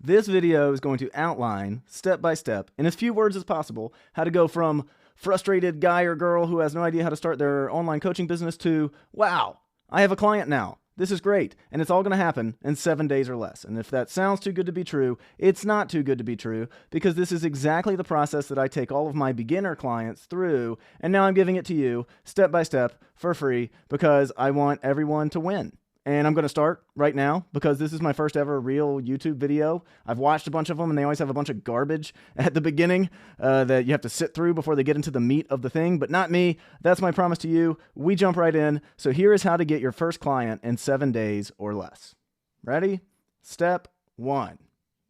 This video is going to outline, step by step, in as few words as possible, how to go from frustrated guy or girl who has no idea how to start their online coaching business to, wow, I have a client now. This is great. And it's all going to happen in 7 days or less. And if that sounds too good to be true, it's not too good to be true, because this is exactly the process that I take all of my beginner clients through. And now I'm giving it to you step by step for free because I want everyone to win. And I'm going to start right now because this is my first ever real YouTube video. I've watched a bunch of them and they always have a bunch of garbage at the beginning that you have to sit through before they get into the meat of the thing, but not me. That's my promise to you. We jump right in. So here is how to get your first client in 7 days or less. Ready? Step 1.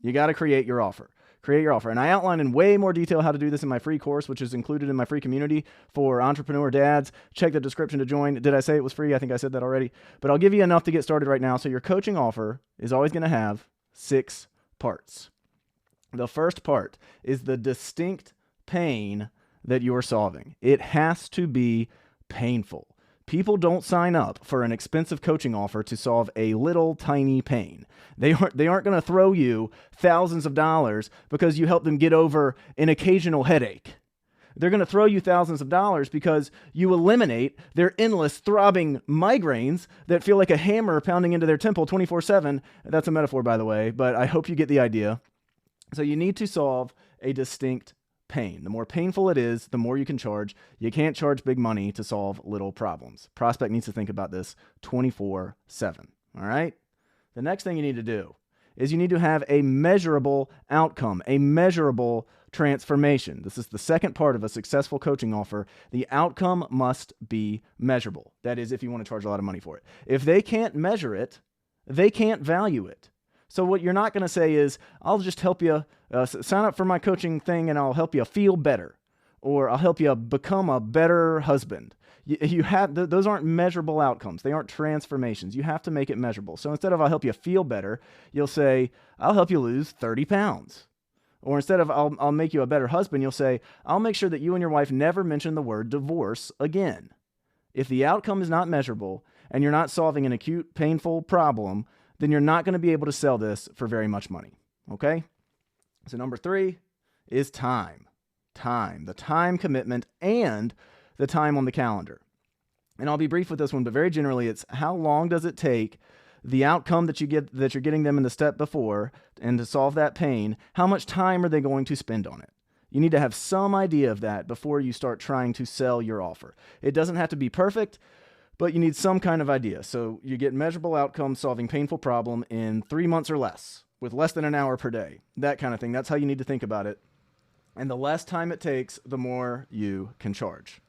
You got to create your offer. Create your offer. And I outline in way more detail how to do this in my free course, which is included in my free community for entrepreneur dads. Check the description to join. Did I say it was free? I think I said that already. But I'll give you enough to get started right now. So your coaching offer is always going to have 6 parts. The first part is the distinct pain that you're solving. It has to be painful. People don't sign up for an expensive coaching offer to solve a little tiny pain. They aren't going to throw you thousands of dollars because you help them get over an occasional headache. They're going to throw you thousands of dollars because you eliminate their endless throbbing migraines that feel like a hammer pounding into their temple 24/7. That's a metaphor, by the way, but I hope you get the idea. So you need to solve a distinct pain. The more painful it is, the more you can charge. You can't charge big money to solve little problems. Prospect needs to think about this 24/7. All right? The next thing you need to do is you need to have a measurable outcome, a measurable transformation. This is the second part of a successful coaching offer. The outcome must be measurable. That is, if you want to charge a lot of money for it. If they can't measure it, they can't value it. So what you're not going to say is, I'll just help you sign up for my coaching thing and I'll help you feel better, or I'll help you become a better husband. You have those aren't measurable outcomes. They aren't transformations. You have to make it measurable. So instead of I'll help you feel better, you'll say, I'll help you lose 30 pounds. Or instead of I'll make you a better husband, you'll say, I'll make sure that you and your wife never mention the word divorce again. If the outcome is not measurable and you're not solving an acute, painful problem, then you're not going to be able to sell this for very much money. Okay? So number 3 is time. Time. The time commitment and the time on the calendar. And I'll be brief with this one, but very generally it's how long does it take the outcome that you're getting them in the step before, and to solve that pain, how much time are they going to spend on it? You need to have some idea of that before you start trying to sell your offer. It doesn't have to be perfect, but you need some kind of idea. So you get measurable outcomes solving painful problem in 3 months or less with less than an hour per day, that kind of thing. That's how you need to think about it. And the less time it takes, the more you can charge.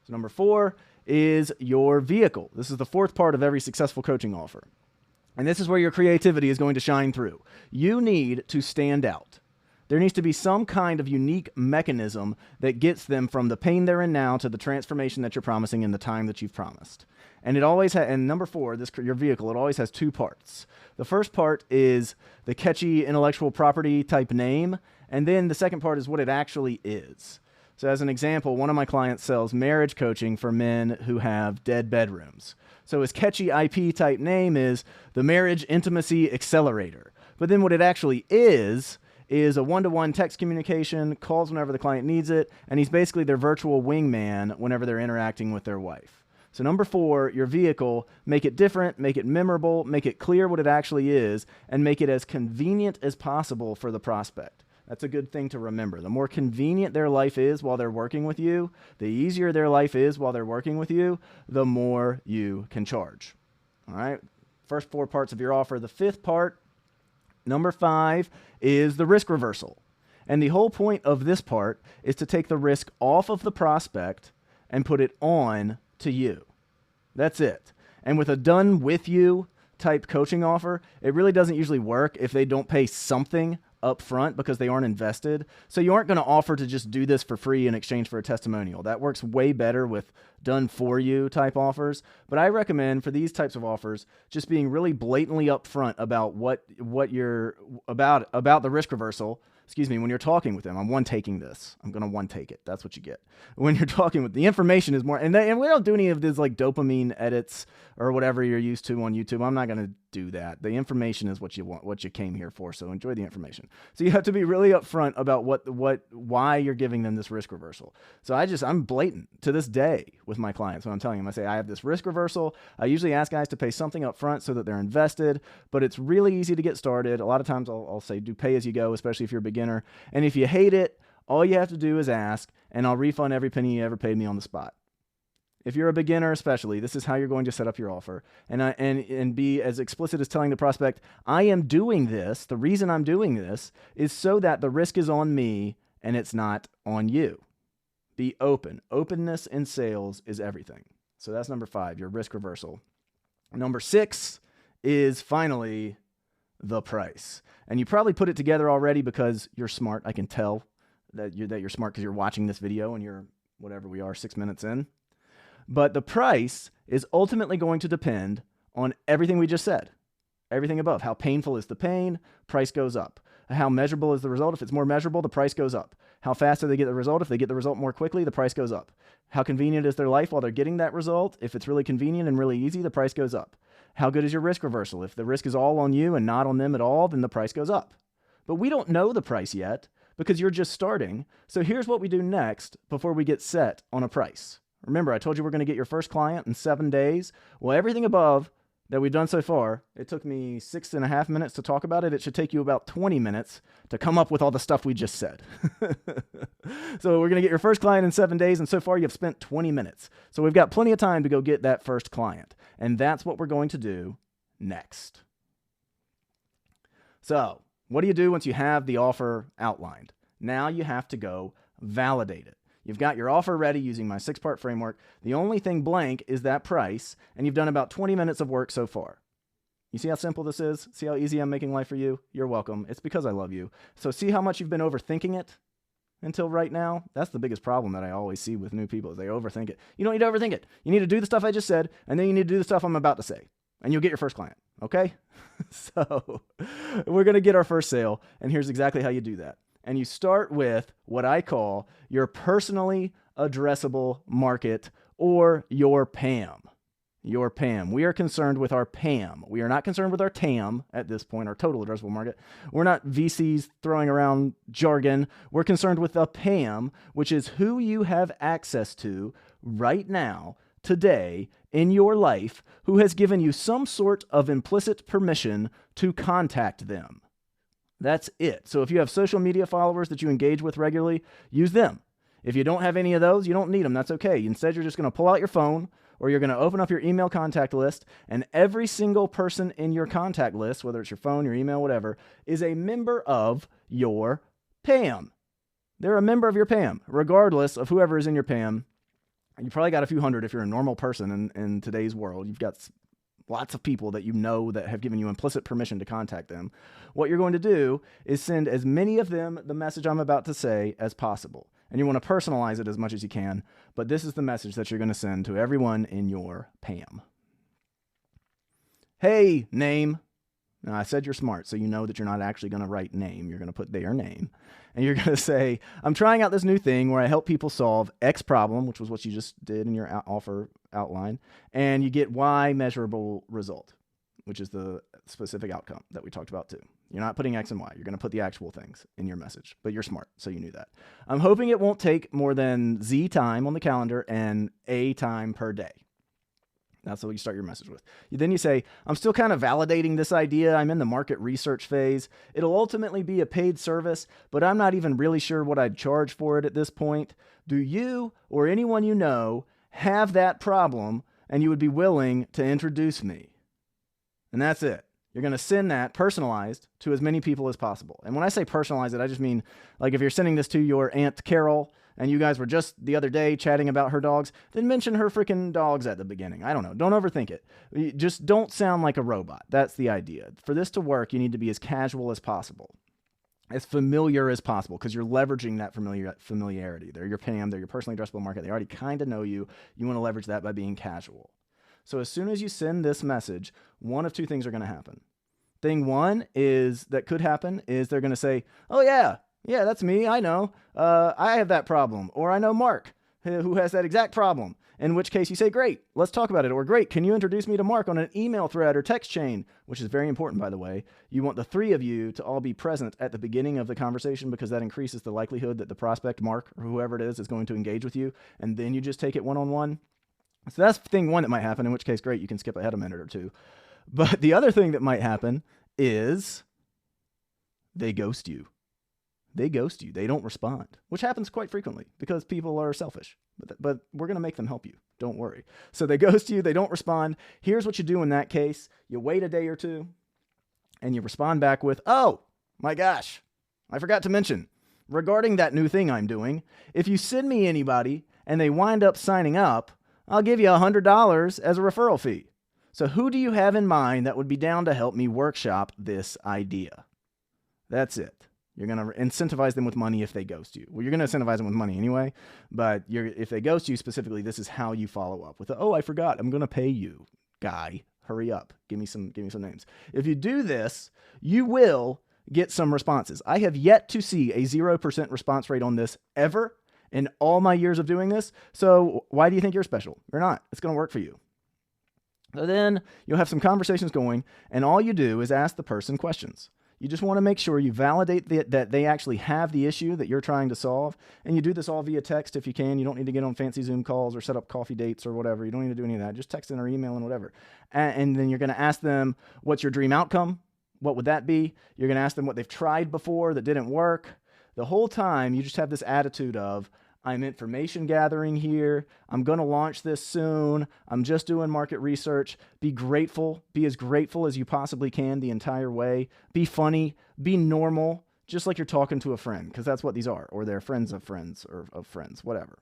So number 4 is your vehicle. This is the fourth part of every successful coaching offer. And this is where your creativity is going to shine through. You need to stand out. There needs to be some kind of unique mechanism that gets them from the pain they're in now to the transformation that you're promising in the time that you've promised. And it always has, and number 4, your vehicle, it always has 2 parts. The first part is the catchy intellectual property type name, and then the second part is what it actually is. So as an example, one of my clients sells marriage coaching for men who have dead bedrooms. So his catchy IP type name is the Marriage Intimacy Accelerator. But then what it actually is a one-to-one text communication, calls whenever the client needs it, and he's basically their virtual wingman whenever they're interacting with their wife. So number 4, your vehicle, make it different, make it memorable, make it clear what it actually is, and make it as convenient as possible for the prospect. That's a good thing to remember. The more convenient their life is while they're working with you, the easier their life is while they're working with you, the more you can charge. All right? First 4 parts of your offer. The 5th part, number 5, is the risk reversal. And the whole point of this part is to take the risk off of the prospect and put it on to you. That's it. And with a done with you type coaching offer, it really doesn't usually work if they don't pay something up front because they aren't invested. So you aren't going to offer to just do this for free in exchange for a testimonial. That works way better with done for you type offers. But I recommend for these types of offers just being really blatantly upfront about what you're about the risk reversal. Excuse me, when you're talking with them. I'm one-taking this. I'm going to one-take it. That's what you get. When you're talking with the information is more, and we don't do any of these like dopamine edits or whatever you're used to on YouTube. I'm not going to do that. The information is what you want, what you came here for. So enjoy the information. So you have to be really upfront about why you're giving them this risk reversal. So I'm blatant to this day with my clients when I'm telling them. I say, I have this risk reversal. I usually ask guys to pay something up front so that they're invested, but it's really easy to get started. A lot of times I'll say do pay as you go, especially if you're a beginner. And if you hate it, all you have to do is ask, and I'll refund every penny you ever paid me on the spot. If you're a beginner especially, this is how you're going to set up your offer. And be as explicit as telling the prospect, I am doing this. The reason I'm doing this is so that the risk is on me and it's not on you. Be open. Openness in sales is everything. So that's number 5, your risk reversal. Number 6 is finally the price. And you probably put it together already because you're smart. I can tell that you're smart because you're watching this video and you're, whatever we are, 6 minutes in. But the price is ultimately going to depend on everything we just said. Everything above. How painful is the pain? Price goes up. How measurable is the result? If it's more measurable, the price goes up. How fast do they get the result? If they get the result more quickly, the price goes up. How convenient is their life while they're getting that result? If it's really convenient and really easy, the price goes up. How good is your risk reversal? If the risk is all on you and not on them at all, then the price goes up. But we don't know the price yet because you're just starting. So here's what we do next before we get set on a price. Remember, I told you we're going to get your first client in 7 days. Well, everything above that we've done so far, it took me 6.5 minutes to talk about it. It should take you about 20 minutes to come up with all the stuff we just said. So we're going to get your first client in 7 days, and so far you've spent 20 minutes. So we've got plenty of time to go get that first client, and that's what we're going to do next. So what do you do once you have the offer outlined? Now you have to go validate it. You've got your offer ready using my 6-part framework. The only thing blank is that price, and you've done about 20 minutes of work so far. You see how simple this is? See how easy I'm making life for you? You're welcome. It's because I love you. So see how much you've been overthinking it until right now? That's the biggest problem that I always see with new people is they overthink it. You don't need to overthink it. You need to do the stuff I just said, and then you need to do the stuff I'm about to say, and you'll get your first client, okay? So we're going to get our first sale, and here's exactly how you do that. And you start with what I call your personally addressable market or your PAM. Your PAM. We are concerned with our PAM. We are not concerned with our TAM at this point, our total addressable market. We're not VCs throwing around jargon. We're concerned with the PAM, which is who you have access to right now, today, in your life, who has given you some sort of implicit permission to contact them. That's it. So if you have social media followers that you engage with regularly, use them. If you don't have any of those, you don't need them. That's okay. Instead, you're just going to pull out your phone or you're going to open up your email contact list, and every single person in your contact list, whether it's your phone, your email, whatever, is a member of your PAM. They're a member of your PAM, regardless of whoever is in your PAM. You probably got a few hundred if you're a normal person in today's world. You've got lots of people that you know that have given you implicit permission to contact them. What you're going to do is send as many of them the message I'm about to say as possible. And you want to personalize it as much as you can, but this is the message that you're going to send to everyone in your PAM. Hey, name. Now, I said you're smart, so you know that you're not actually going to write name. You're going to put their name. And you're going to say, I'm trying out this new thing where I help people solve X problem, which was what you just did in your offer outline, and you get Y measurable result, which is the specific outcome that we talked about too. You're not putting X and Y. You're going to put the actual things in your message, but you're smart, so you knew that. I'm hoping it won't take more than Z time on the calendar and A time per day. That's what you start your message with. Then you say, I'm still kind of validating this idea. I'm in the market research phase. It'll ultimately be a paid service, but I'm not even really sure what I'd charge for it at this point. Do you or anyone you know have that problem and you would be willing to introduce me? And that's it. You're going to send that personalized to as many people as possible. And when I say personalize it, I just mean like if you're sending this to your Aunt Carol and you guys were just the other day chatting about her dogs, then mention her freaking dogs at the beginning. I don't know. Don't overthink it. Just don't sound like a robot. That's the idea. For this to work, you need to be as casual as possible, as familiar as possible, because you're leveraging that familiarity. They're your PAM. They're your personally addressable market. They already kind of know you. You want to leverage that by being casual. So as soon as you send this message, one of two things are going to happen. Thing one is that could happen is they're going to say, oh yeah, that's me. I know. I have that problem. Or I know Mark. who has that exact problem. In which case you say, great, let's talk about it. Or great, can you introduce me to Mark on an email thread or text chain? Which is very important, by the way. You want the three of you to all be present at the beginning of the conversation because that increases the likelihood that the prospect, Mark, or whoever it is going to engage with you. And then you just take it one-on-one. So that's thing one that might happen, in which case, great, you can skip ahead a minute or two. But the other thing that might happen is they ghost you. They ghost you. They don't respond, which happens quite frequently because people are selfish. But we're going to make them help you. Don't worry. So they ghost you. They don't respond. Here's what you do in that case. You wait a day or two, and you respond back with, oh, my gosh, I forgot to mention, regarding that new thing I'm doing, if you send me anybody and they wind up signing up, I'll give you $100 as a referral fee. So who do you have in mind that would be down to help me workshop this idea? That's it. You're going to incentivize them with money if they ghost you. Well, you're going to incentivize them with money anyway, but if they ghost you specifically, this is how you follow up with, oh, I forgot. I'm going to pay you. Guy, hurry up. Give me some names. If you do this, you will get some responses. I have yet to see a 0% response rate on this ever in all my years of doing this. So why do you think you're special? You're not. It's going to work for you. So then you'll have some conversations going, and all you do is ask the person questions. You just want to make sure you validate that they actually have the issue that you're trying to solve. And you do this all via text if you can. You don't need to get on fancy Zoom calls or set up coffee dates or whatever. You don't need to do any of that. Just text in or email and whatever. And then you're going to ask them, what's your dream outcome? What would that be? You're going to ask them what they've tried before that didn't work. The whole time, you just have this attitude of, I'm information gathering here. I'm going to launch this soon. I'm just doing market research. Be grateful. Be as grateful as you possibly can the entire way. Be funny. Be normal, just like you're talking to a friend, because that's what these are, or they're friends of friends or of friends, whatever.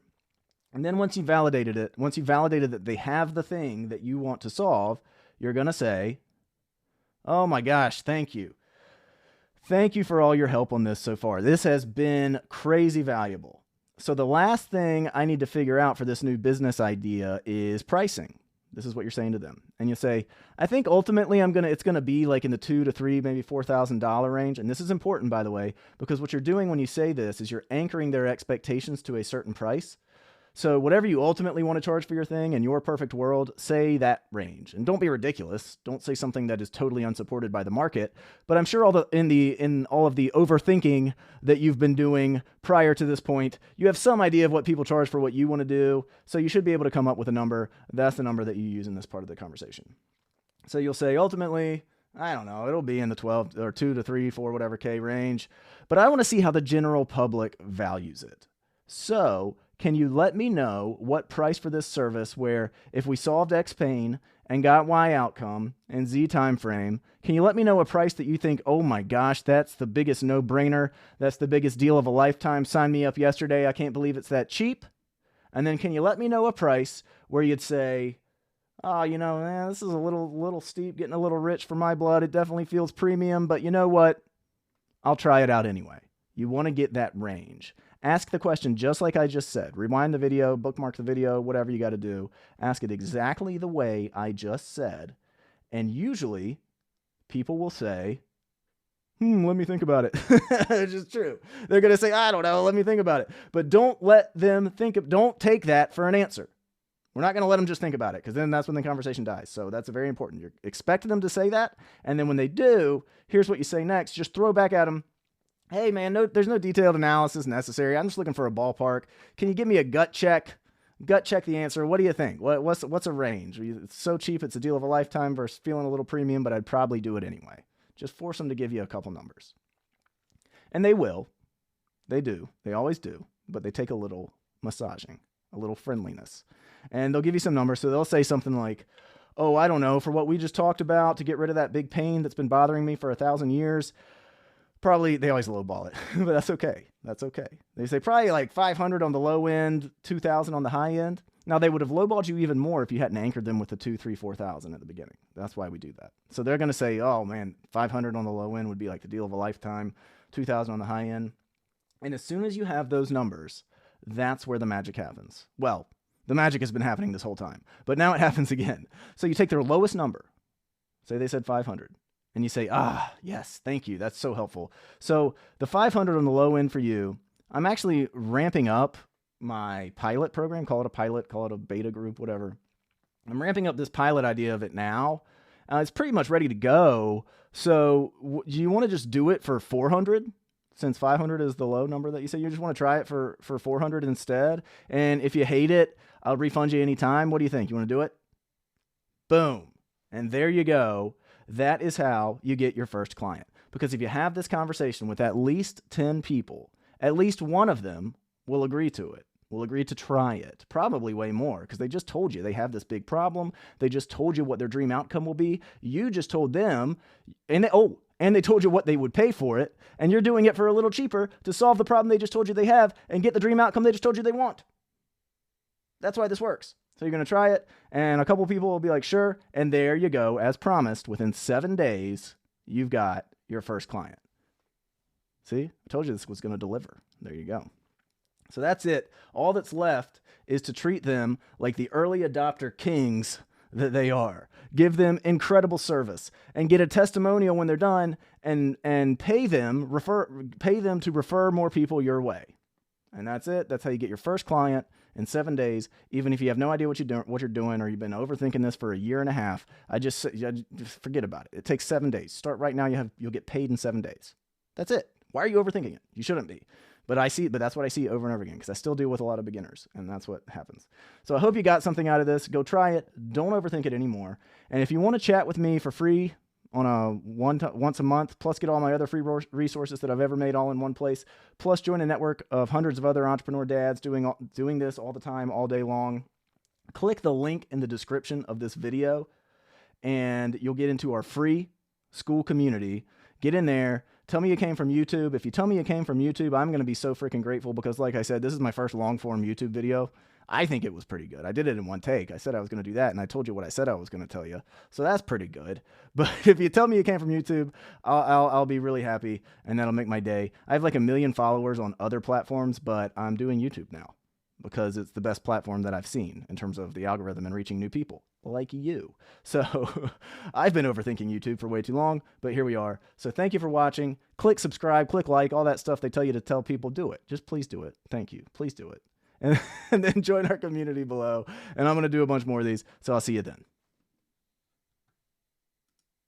And then once you validated that they have the thing that you want to solve, you're going to say, oh my gosh, thank you. Thank you for all your help on this so far. This has been crazy valuable. So the last thing I need to figure out for this new business idea is pricing. This is what you're saying to them. And you say, I think ultimately it's going to be like in the $2,000 to $3,000, maybe $4,000 range. And this is important, by the way, because what you're doing when you say this is you're anchoring their expectations to a certain price. So whatever you ultimately want to charge for your thing in your perfect world, say that range. And don't be ridiculous. Don't say something that is totally unsupported by the market. But I'm sure in all of the overthinking that you've been doing prior to this point, you have some idea of what people charge for what you want to do. So you should be able to come up with a number. That's the number that you use in this part of the conversation. So you'll say ultimately, I don't know, it'll be in the 12 or 2 to 3, 4, whatever K range. But I want to see how the general public values it. So can you let me know what price for this service where if we solved X pain and got Y outcome and Z time frame, can you let me know a price that you think, oh my gosh, that's the biggest no-brainer. That's the biggest deal of a lifetime. Sign me up yesterday. I can't believe it's that cheap. And then can you let me know a price where you'd say, oh, this is a little steep, getting a little rich for my blood. It definitely feels premium, but you know what? I'll try it out anyway. You want to get that range. Ask the question just like I just said. Rewind the video, bookmark the video, whatever you got to do. Ask it exactly the way I just said. And usually, people will say, let me think about it. Which is true. They're going to say, I don't know, let me think about it. But don't take that for an answer. We're not going to let them just think about it because then that's when the conversation dies. So that's very important. You're expecting them to say that. And then when they do, here's what you say next. Just throw back at them. Hey man, there's no detailed analysis necessary. I'm just looking for a ballpark. Can you give me a gut check? Gut check the answer. What do you think? What's a range? It's so cheap, it's a deal of a lifetime versus feeling a little premium, but I'd probably do it anyway. Just force them to give you a couple numbers. And they will. They do. They always do. But they take a little massaging, a little friendliness. And they'll give you some numbers. So they'll say something like, oh, I don't know, for what we just talked about to get rid of that big pain that's been bothering me for 1,000 years, probably, they always lowball it, but that's okay. That's okay. They say probably like 500 on the low end, 2,000 on the high end. Now, they would have lowballed you even more if you hadn't anchored them with the 2, 3, 4,000 at the beginning. That's why we do that. So they're going to say, oh man, 500 on the low end would be like the deal of a lifetime, 2,000 on the high end. And as soon as you have those numbers, that's where the magic happens. Well, the magic has been happening this whole time, but now it happens again. So you take their lowest number. Say they said 500. And you say, yes, thank you. That's so helpful. So the 500 on the low end for you, I'm actually ramping up my pilot program, call it a pilot, call it a beta group, whatever. I'm ramping up this pilot idea of it now. It's pretty much ready to go. So do you want to just do it for 400? Since 500 is the low number that you say, you just want to try it for 400 instead. And if you hate it, I'll refund you anytime. What do you think? You want to do it? Boom. And there you go. That is how you get your first client. Because if you have this conversation with at least 10 people, at least one of them will agree to it, will agree to try it. Probably way more, because they just told you they have this big problem. They just told you what their dream outcome will be. You just told them, and they told you what they would pay for it, and you're doing it for a little cheaper to solve the problem they just told you they have and get the dream outcome they just told you they want. That's why this works. So you're going to try it, and a couple people will be like, sure, and there you go. As promised, within 7 days, you've got your first client. See? I told you this was going to deliver. There you go. So that's it. All that's left is to treat them like the early adopter kings that they are. Give them incredible service and get a testimonial when they're done, and pay them to refer more people your way. And that's it. That's how you get your first client in 7 days. Even if you have no idea what you're doing, or you've been overthinking this for a year and a half, just forget about it. It takes 7 days. Start right now. You'll get paid in 7 days. That's it. Why are you overthinking it? You shouldn't be. But that's what I see over and over again, because I still deal with a lot of beginners, and that's what happens. So I hope you got something out of this. Go try it. Don't overthink it anymore. And if you want to chat with me for free on a once a month, plus get all my other free resources that I've ever made all in one place, plus join a network of hundreds of other entrepreneur dads doing this all the time, all day long, click the link in the description of this video, and you'll get into our free school community. Get in there. Tell me you came from YouTube. If you tell me you came from YouTube, I'm going to be so freaking grateful, because like I said, this is my first long form YouTube video. I think it was pretty good. I did it in one take. I said I was going to do that, and I told you what I said I was going to tell you. So that's pretty good. But if you tell me you came from YouTube, I'll be really happy, and that'll make my day. I have like 1 million followers on other platforms, but I'm doing YouTube now because it's the best platform that I've seen in terms of the algorithm and reaching new people like you. So I've been overthinking YouTube for way too long, but here we are. So thank you for watching. Click subscribe, click like, all that stuff they tell you to tell people. Do it. Just please do it. Thank you. Please do it. And then join our community below. And I'm going to do a bunch more of these. So I'll see you then.